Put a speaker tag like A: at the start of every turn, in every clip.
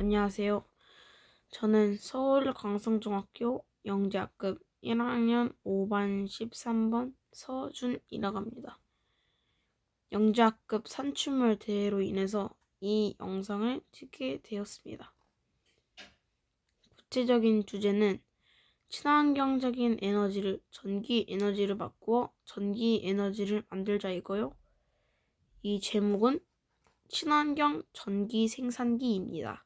A: 안녕하세요. 저는 서울 강성중학교 영재학급 1학년 5반 13번 서준이라고 합니다. 영재학급 산출물 대회로 인해서 이 영상을 찍게 되었습니다. 구체적인 주제는 친환경적인 에너지를 전기 에너지로 바꾸어 전기 에너지를 만들자이고요. 이 제목은 친환경 전기 생산기입니다.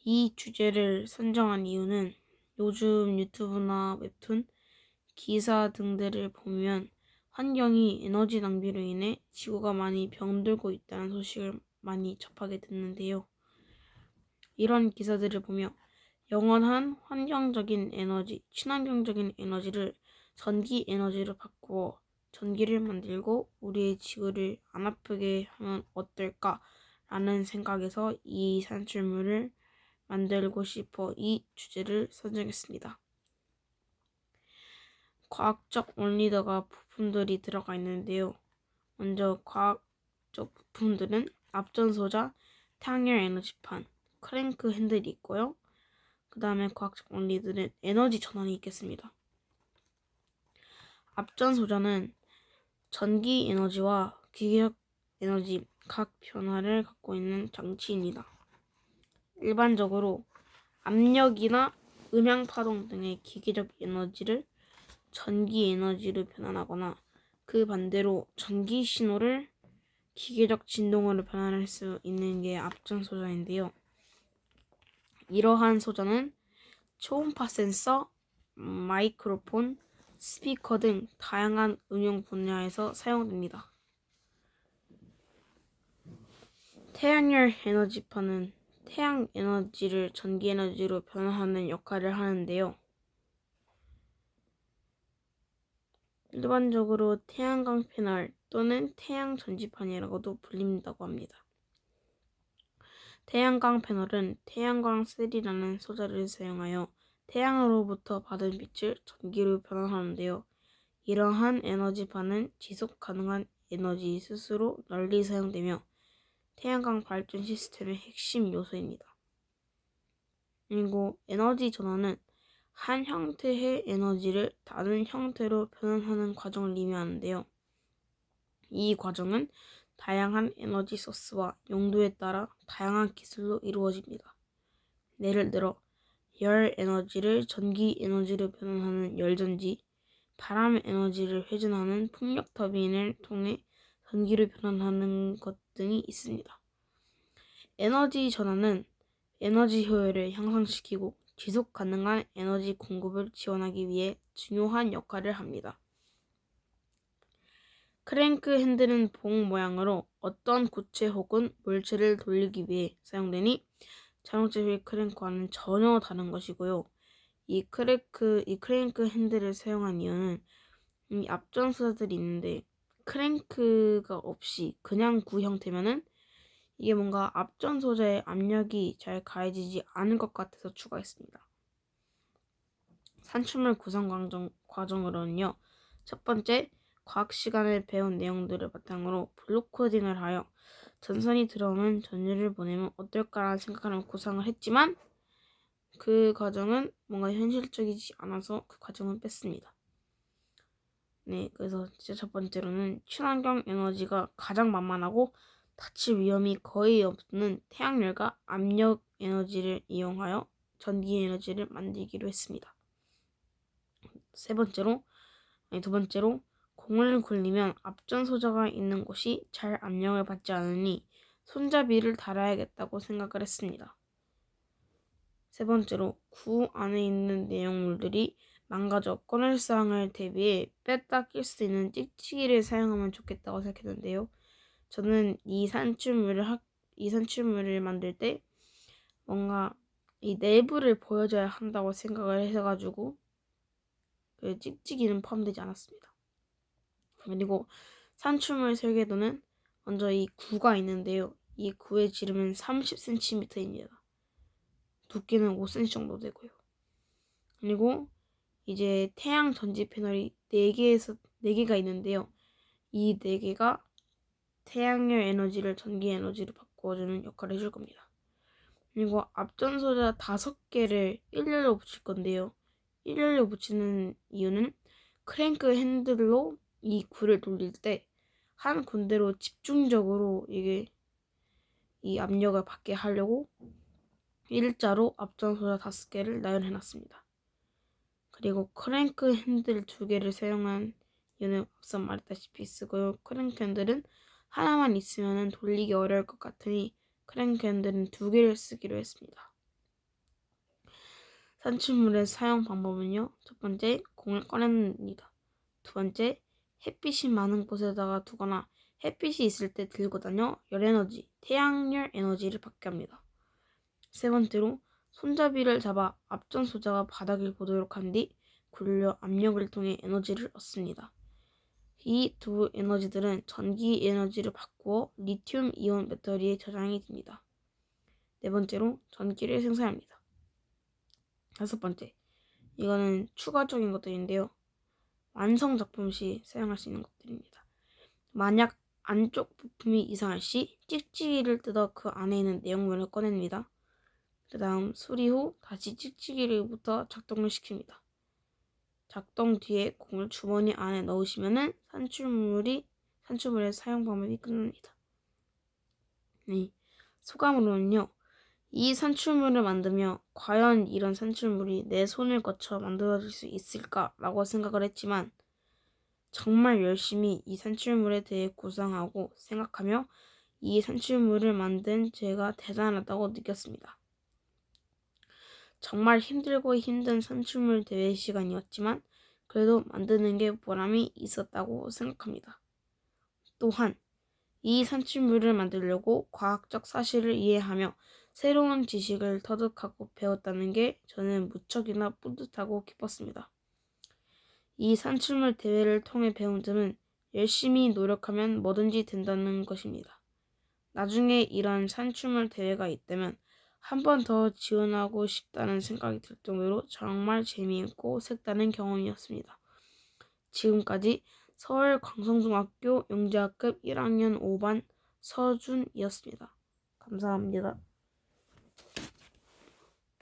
A: 이 주제를 선정한 이유는 요즘 유튜브나 웹툰, 기사 등들을 보면 환경이 에너지 낭비로 인해 지구가 많이 병들고 있다는 소식을 많이 접하게 됐는데요. 이런 기사들을 보며 영원한 환경적인 에너지, 친환경적인 에너지를 전기 에너지로 바꾸어 전기를 만들고 우리의 지구를 안 아프게 하면 어떨까라는 생각에서 이 산출물을 만들고 싶어 이 주제를 선정했습니다. 과학적 원리도가 부품들이 들어가 있는데요. 먼저 과학적 부품들은 앞전소자, 태양열 에너지판, 크랭크 핸들이 있고요. 그 다음에 과학적 원리들은 에너지 전원이 있겠습니다. 앞전소자는 전기 에너지와 기계적 에너지 각 변화를 갖고 있는 장치입니다. 일반적으로 압력이나 음향 파동 등의 기계적 에너지를 전기 에너지로 변환하거나 그 반대로 전기 신호를 기계적 진동으로 변환할 수 있는 게 앞전 소자인데요. 이러한 소자는 초음파 센서, 마이크로폰, 스피커 등 다양한 응용 분야에서 사용됩니다. 태양열 에너지판은 태양 에너지를 전기 에너지로 변환하는 역할을 하는데요. 일반적으로 태양광 패널 또는 태양 전지판이라고도 불린다고 합니다. 태양광 패널은 태양광 셀이라는 소자를 사용하여 태양으로부터 받은 빛을 전기로 변환하는데요. 이러한 에너지판은 지속 가능한 에너지 스스로 널리 사용되며 태양광 발전 시스템의 핵심 요소입니다. 그리고 에너지 전환은 한 형태의 에너지를 다른 형태로 변환하는 과정을 의미하는데요. 이 과정은 다양한 에너지 소스와 용도에 따라 다양한 기술로 이루어집니다. 예를 들어 열 에너지를 전기 에너지로 변환하는 열전지, 바람 에너지를 회전하는 풍력 터빈을 통해 전기로 변환하는 것 등이 있습니다. 에너지 전환은 에너지 효율을 향상시키고 지속 가능한 에너지 공급을 지원하기 위해 중요한 역할을 합니다. 크랭크 핸들은 봉 모양으로 어떤 구체 혹은 물체를 돌리기 위해 사용되니 자동차 휠 크랭크와는 전혀 다른 것이고요. 이 크랭크 핸들을 사용한 이유는 이 앞전소자들이 있는데 크랭크가 없이 그냥 구 형태면은 이게 뭔가 앞전소자의 압력이 잘 가해지지 않을 것 같아서 추가했습니다. 산출물 구성 과정으로는요. 첫 번째, 과학 시간에 배운 내용들을 바탕으로 블록 코딩을 하여 전선이 들어오는 전류를 보내면 어떨까라는 생각하는 구상을 했지만 그 과정은 뭔가 현실적이지 않아서 그 과정은 뺐습니다. 네, 그래서 진짜 첫 번째로는 친환경 에너지가 가장 만만하고 다칠 위험이 거의 없는 태양열과 압력 에너지를 이용하여 전기 에너지를 만들기로 했습니다. 두 번째로 공을 굴리면 앞전 소자가 있는 곳이 잘 압력을 받지 않으니 손잡이를 달아야겠다고 생각을 했습니다. 세 번째로 구 안에 있는 내용물들이 망가져 꺼낼 사항을 대비해 뺐다 낄 수 있는 찍찍이를 사용하면 좋겠다고 생각했는데요. 저는 이 산출물을 만들 때 뭔가 이 내부를 보여줘야 한다고 생각을 해가지고 그 찍찍이는 포함되지 않았습니다. 그리고 산출물 설계도는 먼저 이 구가 있는데요. 이 구의 지름은 30cm입니다. 두께는 5cm 정도 되고요. 그리고 이제 태양 전지 패널이 4개가 있는데요. 이 4개가 태양열 에너지를 전기 에너지로 바꿔 바꿔주는 역할을 해줄 겁니다. 그리고 앞전소자 5개를 일렬로 붙일 건데요. 일렬로 붙이는 이유는 크랭크 핸들로 이 굴을 돌릴 때 한 군데로 집중적으로 이게 이 압력을 받게 하려고 일자로 앞전소자 5개를 나열해 놨습니다. 그리고 크랭크 핸들 2개를 사용한 이유는 앞서 말했다시피 쓰고요. 크랭크 핸들은 하나만 있으면 돌리기 어려울 것 같으니 크랭크 핸들은 2개를 쓰기로 했습니다. 산출물의 사용 방법은요. 첫 번째, 공을 꺼냅니다. 두 번째, 햇빛이 많은 곳에다가 두거나 햇빛이 있을 때 들고 다녀 열에너지, 태양열 에너지를 받게 합니다. 세 번째로, 손잡이를 잡아 앞전소자가 바닥을 보도록 한 뒤 굴려 압력을 통해 에너지를 얻습니다. 이 두 에너지들은 전기 에너지를 바꾸어 리튬 이온 배터리에 저장이 됩니다. 네 번째로, 전기를 생산합니다. 다섯 번째, 이거는 추가적인 것들인데요. 완성 작품 시 사용할 수 있는 것들입니다. 만약 안쪽 부품이 이상할 시 찍찍이를 뜯어 그 안에 있는 내용물을 꺼냅니다. 그 다음 수리 후 다시 찍찍이를부터 작동을 시킵니다. 작동 뒤에 공을 주머니 안에 넣으시면은 산출물의 사용 방법이 끝납니다. 네, 소감으로는요. 이 산출물을 만들며 과연 이런 산출물이 내 손을 거쳐 만들어질 수 있을까라고 생각을 했지만 정말 열심히 이 산출물에 대해 구상하고 생각하며 이 산출물을 만든 제가 대단하다고 느꼈습니다. 정말 힘들고 힘든 산출물 대회 시간이었지만 그래도 만드는 게 보람이 있었다고 생각합니다. 또한 이 산출물을 만들려고 과학적 사실을 이해하며 새로운 지식을 터득하고 배웠다는 게 저는 무척이나 뿌듯하고 기뻤습니다. 이 산출물 대회를 통해 배운 점은 열심히 노력하면 뭐든지 된다는 것입니다. 나중에 이런 산출물 대회가 있다면 한 번 더 지원하고 싶다는 생각이 들 정도로 정말 재미있고 색다른 경험이었습니다. 지금까지 서울 광성중학교 영재학급 1학년 5반 서준이었습니다. 감사합니다.